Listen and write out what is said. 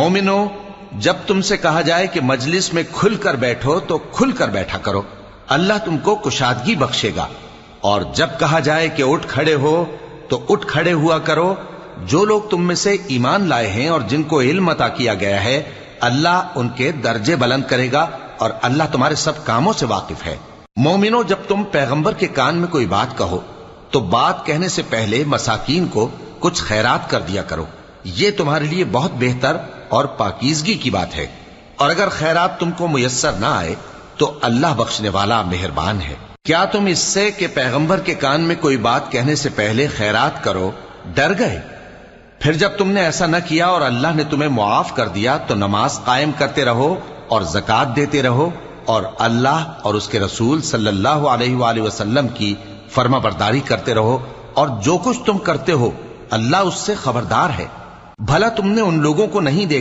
مومنو، جب تم سے کہا جائے کہ مجلس میں کھل کر بیٹھو تو کھل کر بیٹھا کرو، اللہ تم کو کشادگی بخشے گا، اور جب کہا جائے کہ اٹھ کھڑے ہو تو اٹھ کھڑے ہوا کرو۔ جو لوگ تم میں سے ایمان لائے ہیں اور جن کو علم عطا کیا گیا ہے، اللہ ان کے درجے بلند کرے گا، اور اللہ تمہارے سب کاموں سے واقف ہے۔ مومنو، جب تم پیغمبر کے کان میں کوئی بات کہو تو بات کہنے سے پہلے مساکین کو کچھ خیرات کر دیا کرو، یہ تمہارے لیے بہت بہتر اور پاکیزگی کی بات ہے، اور اگر خیرات تم کو میسر نہ آئے تو اللہ بخشنے والا مہربان ہے۔ کیا تم اس سے کہ پیغمبر کے کان میں کوئی بات کہنے سے پہلے خیرات کرو ڈر گئے؟ پھر جب تم نے ایسا نہ کیا اور اللہ نے تمہیں معاف کر دیا تو نماز قائم کرتے رہو اور زکوٰۃ دیتے رہو، اور اللہ اور اس کے رسول صلی اللہ علیہ وآلہ وسلم کی فرما برداری کرتے رہو، اور جو کچھ تم کرتے ہو اللہ اس سے خبردار ہے۔ بھلا تم نے ان لوگوں کو نہیں دیکھا